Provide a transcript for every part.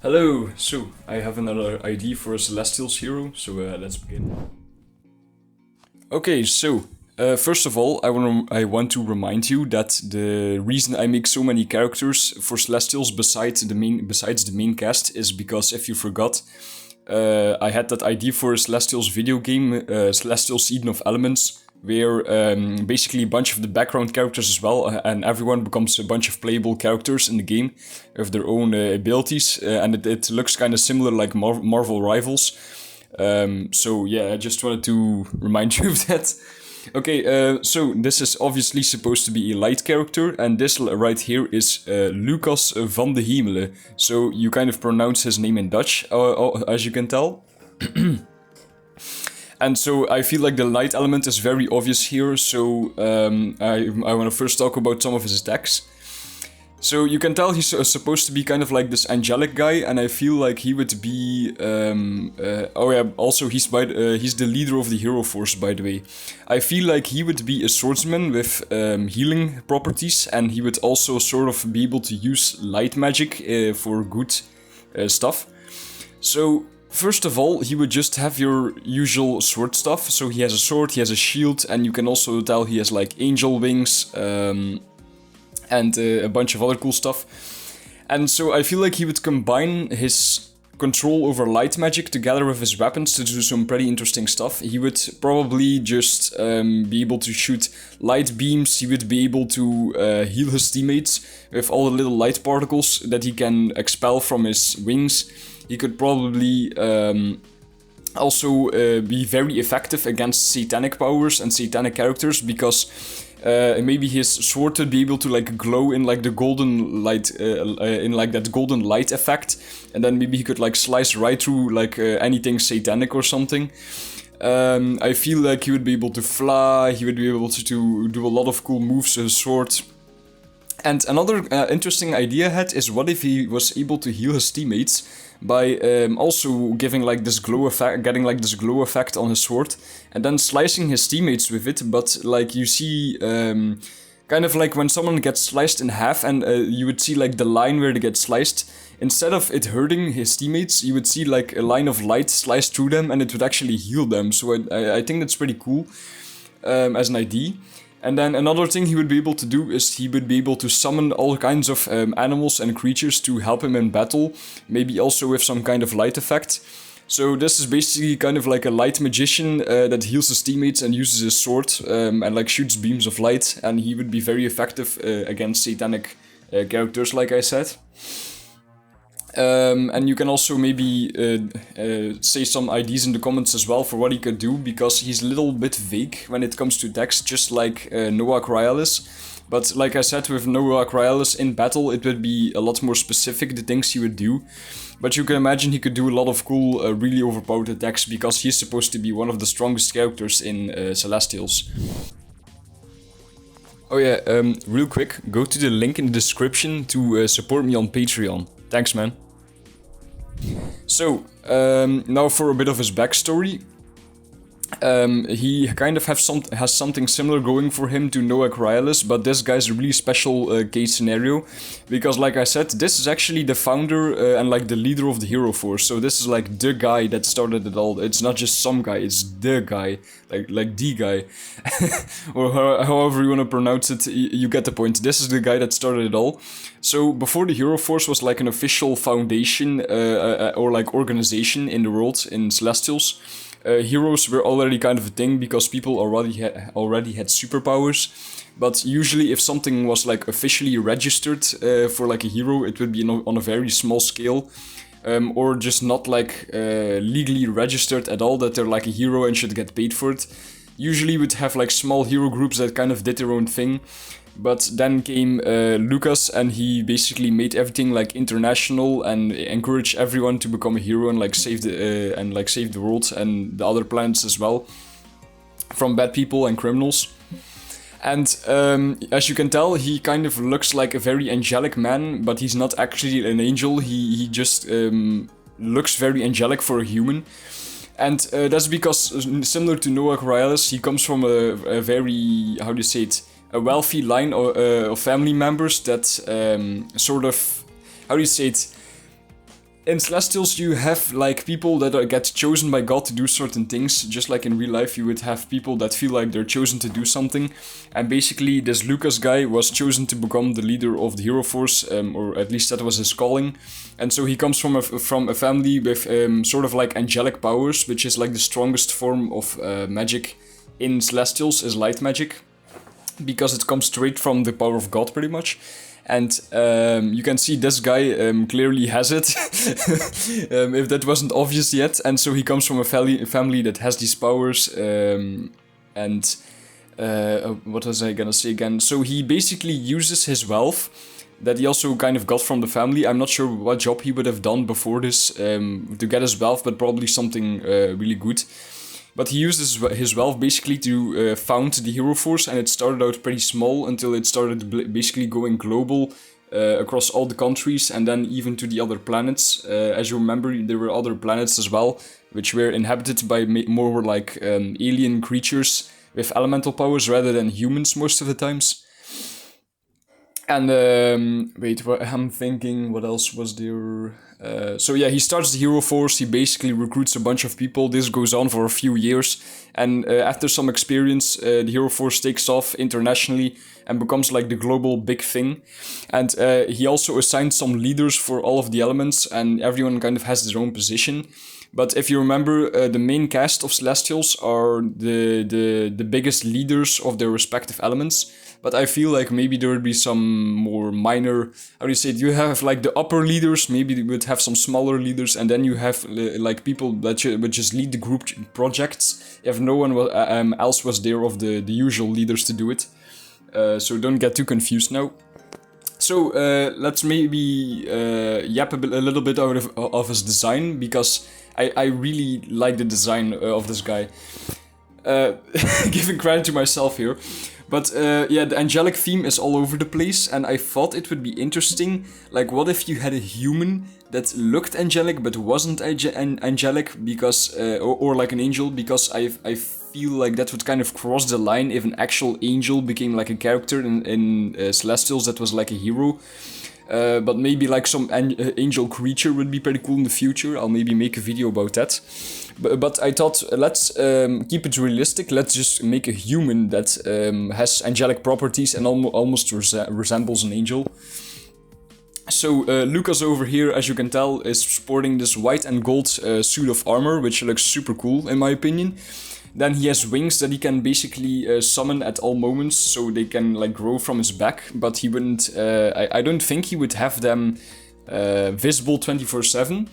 Hello, so I have another ID for a Celestials hero, so let's begin. Okay, so first of all, I want to remind you that the reason I make so many characters for Celestials besides the main cast is because if you forgot, I had that ID for a Celestials video game, Celestials Eden of Elements, where basically a bunch of the background characters as well, and everyone becomes a bunch of playable characters in the game with their own abilities, and it looks kind of similar like Marvel Rivals. So yeah, I just wanted to remind you of that. Okay, so this is obviously supposed to be a light character, and this right here is Lucas van de Hemelen. So you kind of pronounce his name in Dutch, as you can tell. And so I feel like the light element is very obvious here, so I want to first talk about some of his attacks. So you can tell he's supposed to be kind of like this angelic guy, and I feel like he would be. Oh yeah, also he's the leader of the hero force, by the way. I feel like he would be a swordsman with healing properties, and he would also sort of be able to use light magic for good stuff. So first of all, he would just have your usual sword stuff. So he has a sword, he has a shield, and you can also tell he has like angel wings. And a bunch of other cool stuff. And so I feel like he would combine his control over light magic together with his weapons to do some pretty interesting stuff. He would probably just be able to shoot light beams. He would be able to heal his teammates with all the little light particles that he can expel from his wings. He could probably also be very effective against satanic powers and satanic characters, because maybe his sword would be able to like glow in like the golden light, in like that golden light effect, and then maybe he could like slice right through like anything satanic or something. I feel like he would be able to fly. He would be able to do a lot of cool moves with his sword. And another interesting idea I had is, what if he was able to heal his teammates by also giving like this glow effect, getting like this glow effect on his sword, and then slicing his teammates with it. But like you see, kind of like when someone gets sliced in half, and you would see like the line where they get sliced. Instead of it hurting his teammates, you would see like a line of light slice through them, and it would actually heal them. So I think that's pretty cool as an idea. And then another thing he would be able to do is he would be able to summon all kinds of animals and creatures to help him in battle, maybe also with some kind of light effect. So this is basically kind of like a light magician that heals his teammates and uses his sword and like shoots beams of light, and he would be very effective against satanic characters, like I said. And you can also maybe say some ideas in the comments as well for what he could do, because he's a little bit vague when it comes to text, just like Noah Cryalis. But like I said, with Noah Cryalis in battle, it would be a lot more specific, the things he would do. But you can imagine he could do a lot of cool, really overpowered attacks, because he's supposed to be one of the strongest characters in Celestials. Oh yeah, real quick, go to the link in the description to support me on Patreon. Thanks, man. So, now for a bit of his backstory. He kind of has something similar going for him to Noah Cryalis, but this guy's a really special case scenario, because like I said, this is actually the founder and like the leader of the hero force. So this is like the guy that started it all. It's not just some guy, it's the guy, like the guy, or however you want to pronounce it. You get the point. This is the guy that started it all. So before the hero force was like an official foundation or like organization in the world in Celestials. Heroes were already kind of a thing because people already had superpowers, but usually if something was like officially registered for like a hero, it would be on a very small scale, or just not like legally registered at all that they're like a hero and should get paid for it. Usually would have like small hero groups that kind of did their own thing. But then came Lucas, and he basically made everything like international and encouraged everyone to become a hero and like save the world and the other planets as well from bad people and criminals. And as you can tell, he kind of looks like a very angelic man, but he's not actually an angel. He just looks very angelic for a human. And that's because, similar to Noah Cryalis, he comes from a very, how do you say it, a wealthy line of family members that sort of, how do you say it, in Celestials you have like people that get chosen by God to do certain things, just like in real life you would have people that feel like they're chosen to do something, and basically this Lucas guy was chosen to become the leader of the Hero Force, or at least that was his calling, and so he comes from a family with sort of like angelic powers, which is like the strongest form of magic in Celestials is light magic, because it comes straight from the power of God pretty much. And you can see this guy clearly has it, if that wasn't obvious yet. And so he comes from a family that has these powers. And what was I gonna say again? So he basically uses his wealth that he also kind of got from the family. I'm not sure what job he would have done before this to get his wealth, but probably something really good. But he uses his wealth basically to found the Hero Force, and it started out pretty small until it started basically going global across all the countries, and then even to the other planets. As you remember, there were other planets as well, which were inhabited by more like alien creatures with elemental powers rather than humans most of the times. And wait, I'm thinking, what else was there? So yeah, he starts the Hero Force, he basically recruits a bunch of people, this goes on for a few years, and after some experience, the Hero Force takes off internationally and becomes like the global big thing. And he also assigned some leaders for all of the elements, and everyone kind of has their own position. But if you remember, the main cast of Celestials are the biggest leaders of their respective elements. But I feel like maybe there would be some more minor, how do you say it? You have like the upper leaders, maybe you would have some smaller leaders, and then you have like people that would just lead the group projects if no one else was there of the usual leaders to do it. So don't get too confused now. So let's maybe yap a little bit out of his design, because I really like the design of this guy. Giving credit to myself here. But yeah, the angelic theme is all over the place, and I thought it would be interesting, like what if you had a human that looked angelic but wasn't angelic, because or like an angel, because I feel like that would kind of cross the line if an actual angel became like a character in Celestials that was like a hero. But maybe like some angel creature would be pretty cool in the future. I'll maybe make a video about that. But I thought, let's keep it realistic. Let's just make a human that has angelic properties and almost resembles an angel. So Lucas over here, as you can tell, is sporting this white and gold suit of armor, which looks super cool in my opinion. Then he has wings that he can basically summon at all moments, so they can like grow from his back. But he wouldn't. I don't think he would have them visible 24/7.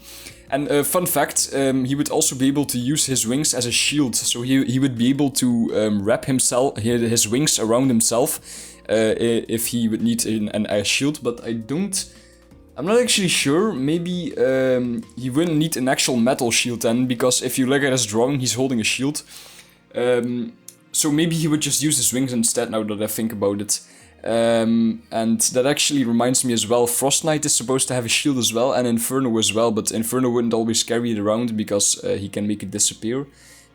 And fun fact, he would also be able to use his wings as a shield. So he would be able to wrap his wings around himself if he would need a shield. But I'm not actually sure. Maybe he wouldn't need an actual metal shield then, because if you look at his drawing, he's holding a shield. So maybe he would just use his wings instead, now that I think about it. And that actually reminds me as well, Frost Knight is supposed to have a shield as well, and Inferno as well, but Inferno wouldn't always carry it around because he can make it disappear.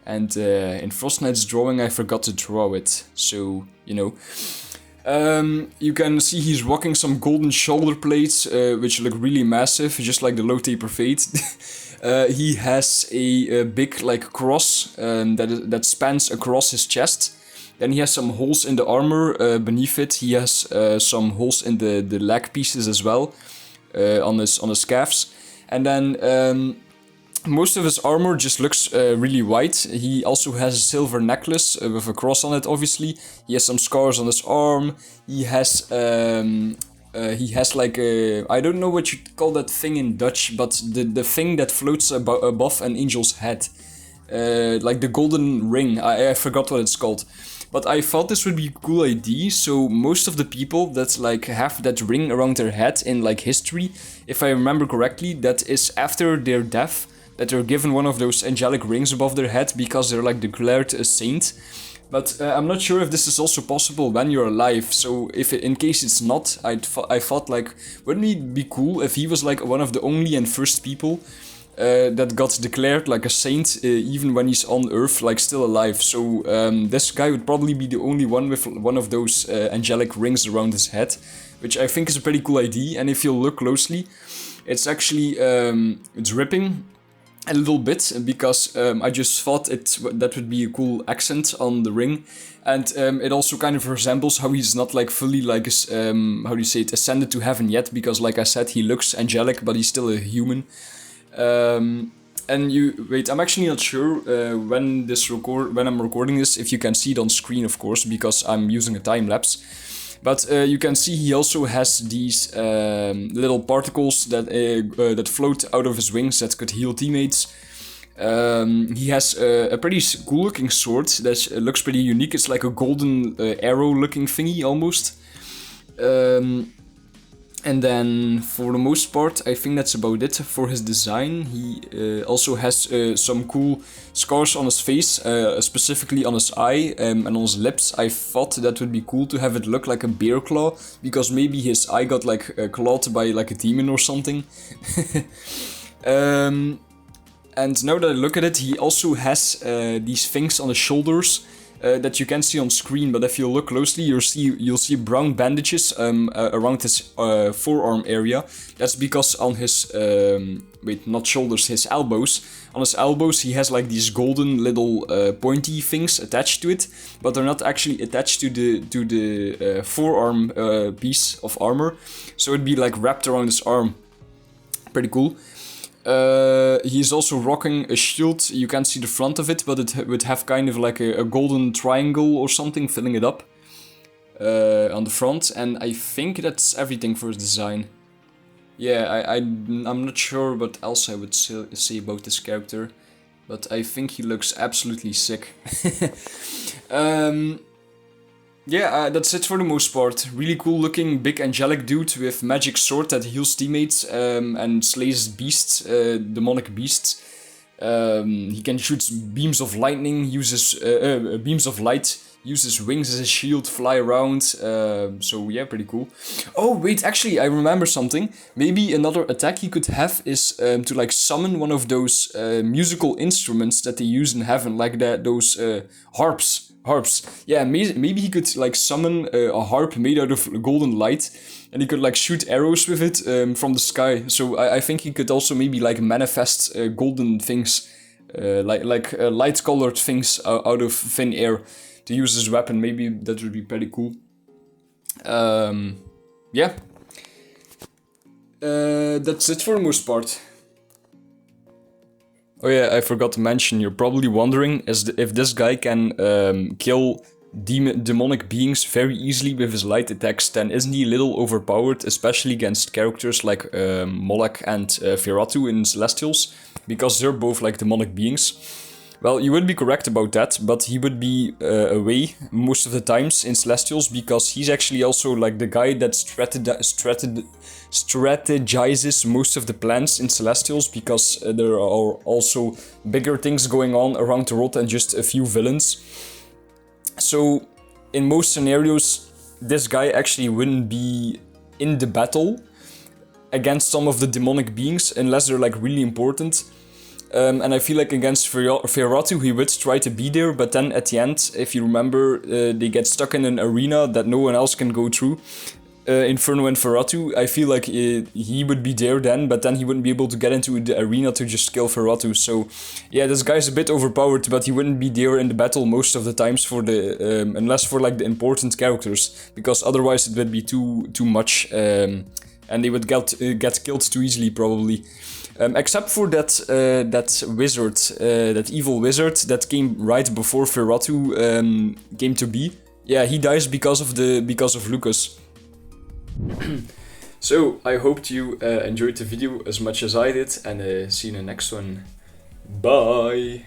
And in Frost Knight's drawing, I forgot to draw it, so, you know. You can see he's rocking some golden shoulder plates, which look really massive, just like the low taper fade. He has a big like cross that spans across his chest. Then he has some holes in the armor beneath it. He has some holes in the leg pieces as well, on his calves. And then most of his armor just looks really white. He also has a silver necklace with a cross on it, obviously. He has some scars on his arm. He has like a... I don't know what you call that thing in Dutch, but the thing that floats above an angel's head. Like the golden ring. I forgot what it's called. But I thought this would be a cool idea, so most of the people that like have that ring around their head in like history, if I remember correctly, that is after their death, that they're given one of those angelic rings above their head because they're like declared a saint. But I'm not sure if this is also possible when you're alive, so in case it's not, I thought like, wouldn't it be cool if he was like one of the only and first people that got declared like a saint even when he's on Earth, like still alive. So this guy would probably be the only one with one of those angelic rings around his head, which I think is a pretty cool idea. And if you look closely, It's actually dripping a little bit because I just thought that would be a cool accent on the ring, and it also kind of resembles how he's not like fully like how do you say it, ascended to heaven yet, because like I said, he looks angelic but he's still a human. And I'm actually not sure when I'm recording this, if you can see it on screen, of course, because I'm using a time lapse. But you can see he also has these little particles that float out of his wings that could heal teammates. He has a pretty cool looking sword that looks pretty unique. It's like a golden arrow looking thingy almost. And then for the most part, I think that's about it for his design. He also has some cool scars on his face, specifically on his eye and on his lips. I thought that would be cool to have it look like a bear claw, because maybe his eye got like clawed by like a demon or something. And now that I look at it, he also has these things on his shoulders that you can see on screen, but if you look closely, you'll see brown bandages around his forearm area. That's because on his not shoulders, his elbows. On his elbows, he has like these golden little pointy things attached to it, but they're not actually attached to the forearm piece of armor. So it'd be like wrapped around his arm. Pretty cool. He's also rocking a shield. You can't see the front of it, but it would have kind of like a golden triangle or something filling it up on the front. And I think that's everything for his design. Yeah, I'm not sure what else I would say about this character, but I think he looks absolutely sick. Yeah, that's it for the most part. Really cool looking big angelic dude with magic sword that heals teammates and slays beasts, demonic beasts. He can shoot beams of lightning, uses beams of light, uses wings as a shield, fly around. So yeah, pretty cool. Oh wait, actually I remember something. Maybe another attack he could have is to like summon one of those musical instruments that they use in heaven, like those harps. Yeah, maybe he could like summon a harp made out of golden light, and he could like shoot arrows with it from the sky. So I think he could also maybe like manifest golden things, like light-colored things out of thin air to use as weapon. Maybe that would be pretty cool. Yeah. That's it for the most part. Oh yeah, I forgot to mention, you're probably wondering if this guy can kill demonic beings very easily with his light attacks, then isn't he a little overpowered, especially against characters like Moloch and Feratu in Celestials, because they're both like demonic beings. Well, you would be correct about that, but he would be away most of the times in Celestials, because he's actually also like the guy that strategizes most of the plans in Celestials, because there are also bigger things going on around the world than just a few villains. So in most scenarios, this guy actually wouldn't be in the battle against some of the demonic beings unless they're like really important. And I feel like against Feratu he would try to be there, but then at the end, if you remember, they get stuck in an arena that no one else can go through. Inferno and Feratu, I feel like he would be there then, but then he wouldn't be able to get into the arena to just kill Feratu. So yeah, this guy's a bit overpowered, but he wouldn't be there in the battle most of the times for the unless for like the important characters, because otherwise it would be too much, and they would get killed too easily probably. Except for that wizard, that evil wizard that came right before Feratu came to be. Yeah, he dies because of Lucas. So I hoped you enjoyed the video as much as I did, and see you in the next one. Bye!